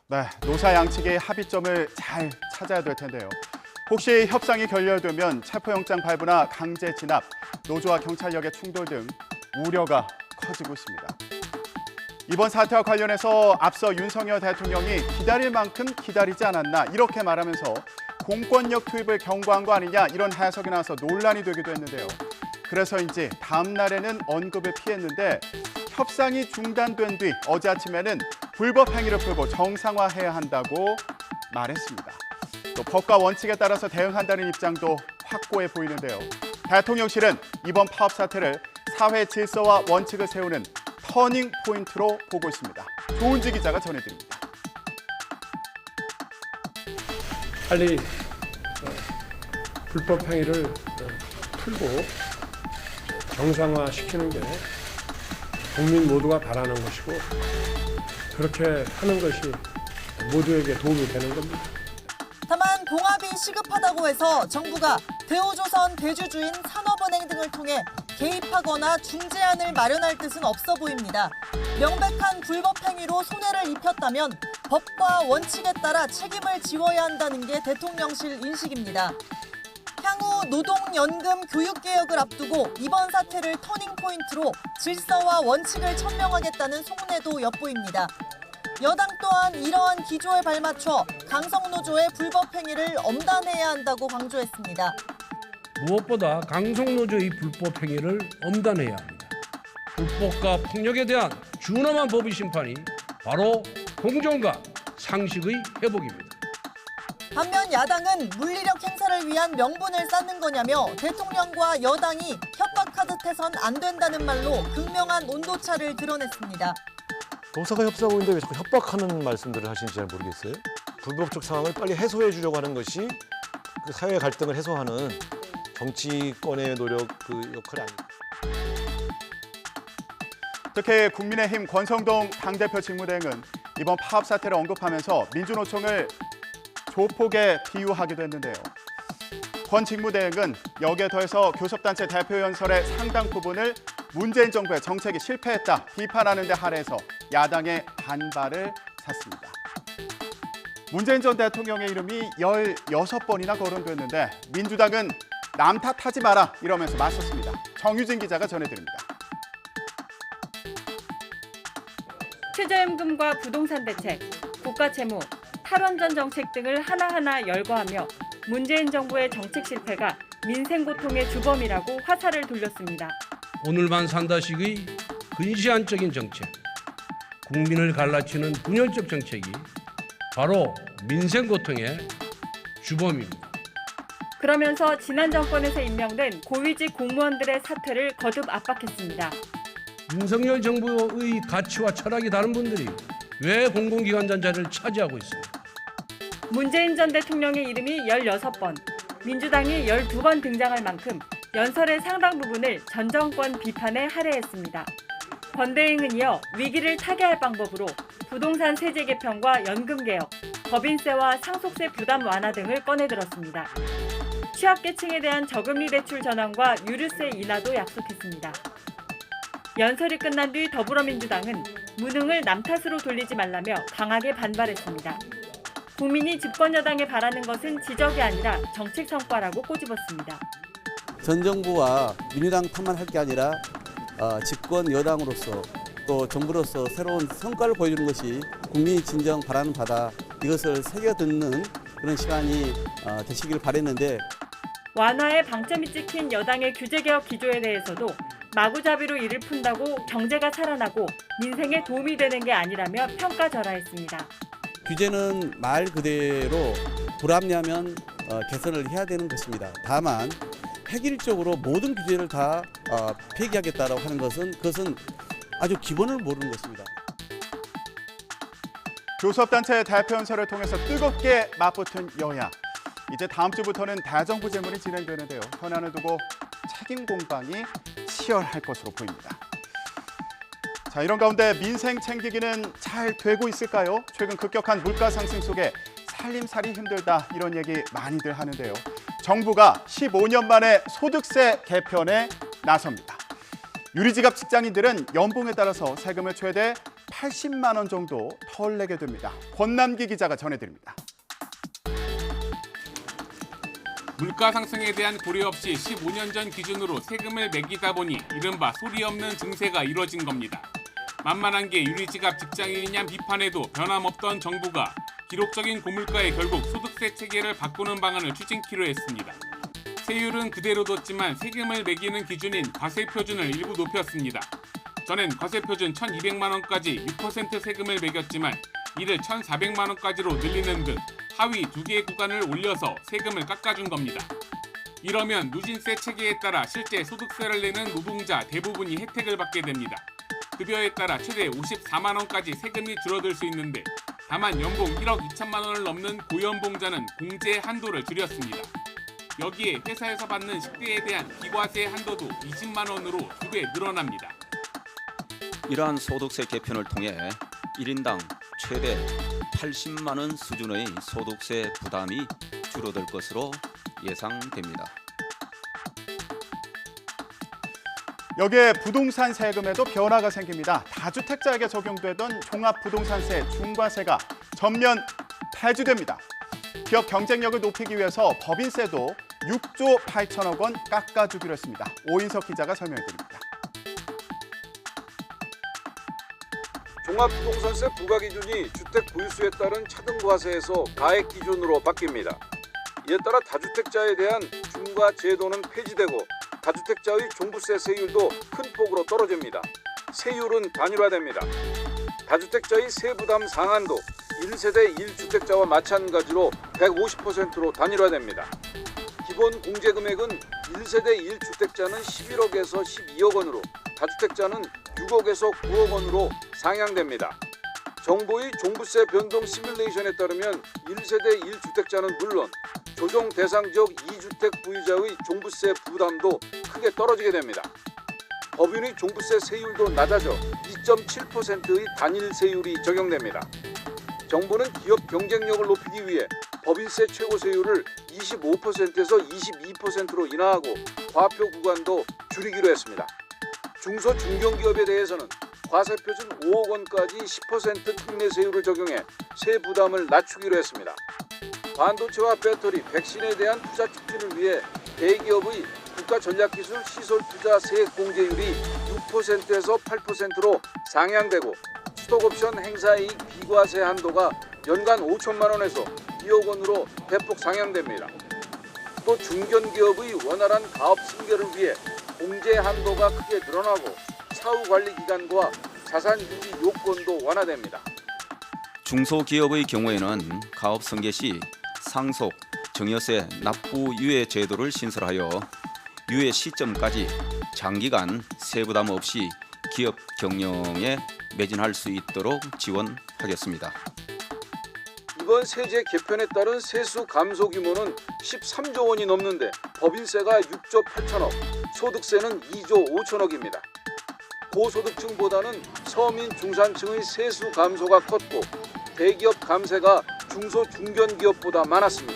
네, 노사 양측의 합의점을 잘 찾아야 될 텐데요. 혹시 협상이 결렬되면 체포영장 발부나 강제 진압, 노조와 경찰력의 충돌 등 우려가 커지고 있습니다. 이번 사태와 관련해서 앞서 윤석열 대통령이 기다릴 만큼 기다리지 않았나 이렇게 말하면서 공권력 투입을 경고한 거 아니냐 이런 해석이 나와서 논란이 되기도 했는데요. 그래서인지 다음 날에는 언급을 피했는데 협상이 중단된 뒤 어제 아침에는 불법 행위를 풀고 정상화해야 한다고 말했습니다. 또 법과 원칙에 따라서 대응한다는 입장도 확고해 보이는데요. 대통령실은 이번 파업 사태를 사회 질서와 원칙을 세우는 터닝 포인트로 보고 있습니다. 조은지 기자가 전해드립니다. 빨리 불법 행위를 풀고 정상화시키는 게 국민 모두가 바라는 것이고 그렇게 하는 것이 모두에게 도움이 되는 겁니다. 다만 봉합이 시급하다고 해서 정부가 대우조선 대주주인 산업은행 등을 통해 개입하거나 중재안을 마련할 뜻은 없어 보입니다. 명백한 불법 행위로 손해를 입혔다면 법과 원칙에 따라 책임을 지워야 한다는 게 대통령실 인식입니다. 향후 노동연금 교육개혁을 앞두고 이번 사태를 터닝포인트로 질서와 원칙을 천명하겠다는 속내도 엿보입니다. 여당 또한 이러한 기조에 발맞춰 강성노조의 불법 행위를 엄단해야 한다고 강조했습니다. 무엇보다 강성노조의 불법 행위를 엄단해야 합니다. 불법과 폭력에 대한 준엄한 법의 심판이 바로 공정과 상식의 회복입니다. 반면 야당은 물리력 행사를 위한 명분을 쌓는 거냐며 대통령과 여당이 협박하듯 해선 안 된다는 말로 극명한 온도차를 드러냈습니다. 노사가 협상하고 있는데 왜 자꾸 협박하는 말씀들을 하시는지 잘 모르겠어요. 불법적 상황을 빨리 해소해 주려고 하는 것이 그 사회 갈등을 해소하는 정치권의 노력 그 역할이 아닙니다. 특히 국민의힘 권성동 당대표 직무대행은 이번 파업 사태를 언급하면서 민주노총을 조폭에 비유하기도 했는데요. 권 직무대행은 여기에 더해서 교섭단체 대표연설의 상당 부분을 문재인 정부의 정책이 실패했다 비판하는 데 할애해서 야당의 반발을 샀습니다. 문재인 전 대통령의 이름이 16번이나 거론됐는데 민주당은 남 탓하지 마라 이러면서 맞섰습니다. 정유진 기자가 전해드립니다. 최저임금과 부동산 대책, 국가채무, 탈원전 정책 등을 하나하나 열거하며 문재인 정부의 정책 실패가 민생 고통의 주범이라고 화살을 돌렸습니다. 오늘만 산다식의 근시안적인 정책, 국민을 갈라치는 분열적 정책이 바로 민생 고통의 주범입니다. 그러면서 지난 정권에서 임명된 고위직 공무원들의 사퇴를 거듭 압박했습니다. 윤석열 정부의 가치와 철학이 다른 분들이 왜 공공기관 자리를 차지하고 있습니까? 문재인 전 대통령의 이름이 16번, 민주당이 12번 등장할 만큼 연설의 상당 부분을 전 정권 비판에 할애했습니다. 권 대행은 이어 위기를 타개할 방법으로 부동산 세제 개편과 연금 개혁, 법인세와 상속세 부담 완화 등을 꺼내들었습니다. 취약계층에 대한 저금리 대출 전환과 유류세 인하도 약속했습니다. 연설이 끝난 뒤 더불어민주당은 무능을 남 탓으로 돌리지 말라며 강하게 반발했습니다. 국민이 집권 여당에 바라는 것은 지적이 아니라 정책 성과라고 꼬집었습니다. 전 정부와 민주당 탓만 할 게 아니라 집권 여당으로서 또 정부로서 새로운 성과를 보여주는 것이 국민이 진정 바라는 바다, 이것을 새겨듣는 그런 시간이 되시길 바랬는데 완화에 방점이 찍힌 여당의 규제개혁 기조에 대해서도 마구잡이로 일을 푼다고 경제가 살아나고 민생에 도움이 되는 게 아니라며 평가절하했습니다. 규제는 말 그대로 불합리하면 개선을 해야 되는 것입니다. 다만 획일적으로 모든 규제를 다 폐기하겠다라고 하는 것은 그것은 아주 기본을 모르는 것입니다. 교섭단체 대표연설을 통해서 뜨겁게 맞붙은 여야. 이제 다음 주부터는 대정부 질문이 진행되는데요. 현안을 두고 책임 공방이 치열할 것으로 보입니다. 자, 이런 가운데 민생 챙기기는 잘 되고 있을까요? 최근 급격한 물가 상승 속에 살림살이 힘들다 이런 얘기 많이들 하는데요. 정부가 15년 만에 소득세 개편에 나섭니다. 유리지갑 직장인들은 연봉에 따라서 세금을 최대 80만 원 정도 덜 내게 됩니다. 권남기 기자가 전해드립니다. 물가 상승에 대한 고려 없이 15년 전 기준으로 세금을 매기다 보니 이른바 소리 없는 증세가 이뤄진 겁니다. 만만한 게 유리지갑 직장인이냐 비판에도 변함없던 정부가 기록적인 고물가에 결국 소득세 체계를 바꾸는 방안을 추진키로 했습니다. 세율은 그대로 뒀지만 세금을 매기는 기준인 과세표준을 일부 높였습니다. 전엔 과세표준 1,200만 원까지 6% 세금을 매겼지만 이를 1,400만 원까지로 늘리는 등 하위 2개의 구간을 올려서 세금을 깎아준 겁니다. 이러면 누진세 체계에 따라 실제 소득세를 내는 노동자 대부분이 혜택을 받게 됩니다. 급여에 따라 최대 54만 원까지 세금이 줄어들 수 있는데 다만 연봉 1억 2천만 원을 넘는 고연봉자는 공제 한도를 줄였습니다. 여기에 회사에서 받는 식대에 대한 비과세 한도도 20만 원으로 2배 늘어납니다. 이러한 소득세 개편을 통해 1인당 최대 80만 원 수준의 소득세 부담이 줄어들 것으로 예상됩니다. 여기에 부동산 세금에도 변화가 생깁니다. 다주택자에게 적용되던 종합부동산세 중과세가 전면 폐지됩니다. 기업 경쟁력을 높이기 위해서 법인세도 6조 8천억 원 깎아주기로 했습니다. 오인석 기자가 설명해드립니다. 종합부동산세 부과 기준이 주택 보유수에 따른 차등과세에서 가액 기준으로 바뀝니다. 이에 따라 다주택자에 대한 중과 제도는 폐지되고 다주택자의 종부세 세율도 큰 폭으로 떨어집니다. 세율은 단일화됩니다. 다주택자의 세부담 상한도 1세대 1주택자와 마찬가지로 150%로 단일화됩니다. 기본 공제금액은 1세대 1주택자는 11억에서 12억 원으로 다주택자는 6억에서 9억 원으로 상향됩니다. 정부의 종부세 변동 시뮬레이션에 따르면 1세대 1주택자는 물론 조정 대상 지역 2주택 부유자의 종부세 부담도 크게 떨어지게 됩니다. 법인의 종부세 세율도 낮아져 2.7%의 단일 세율이 적용됩니다. 정부는 기업 경쟁력을 높이기 위해 법인세 최고 세율을 25%에서 22%로 인하하고 과표 구간도 줄이기로 했습니다. 중소 중견기업에 대해서는 과세표준 5억 원까지 10% 특례 세율을 적용해 세 부담을 낮추기로 했습니다. 반도체와 배터리, 백신에 대한 투자 촉진을 위해 대기업의 국가전략기술 시설 투자 세액 공제율이 6%에서 8%로 상향되고 스톡옵션 행사이익 비과세 한도가 연간 5천만 원에서 2억 원으로 대폭 상향됩니다. 또 중견기업의 원활한 가업 승계를 위해 공제 한도가 크게 늘어나고 사후 관리 기간과 자산 유지 요건도 완화됩니다. 중소기업의 경우에는 가업 승계 시 상속, 증여세 납부 유예 제도를 신설하여 유예 시점까지 장기간 세부담 없이 기업 경영에 매진할 수 있도록 지원하겠습니다. 이번 세제 개편에 따른 세수 감소 규모는 13조 원이 넘는데 법인세가 6조 8천억, 소득세는 2조 5천억입니다. 고소득층보다는 서민 중산층의 세수 감소가 컸고 대기업 감세가 중소 중견기업보다 많았습니다.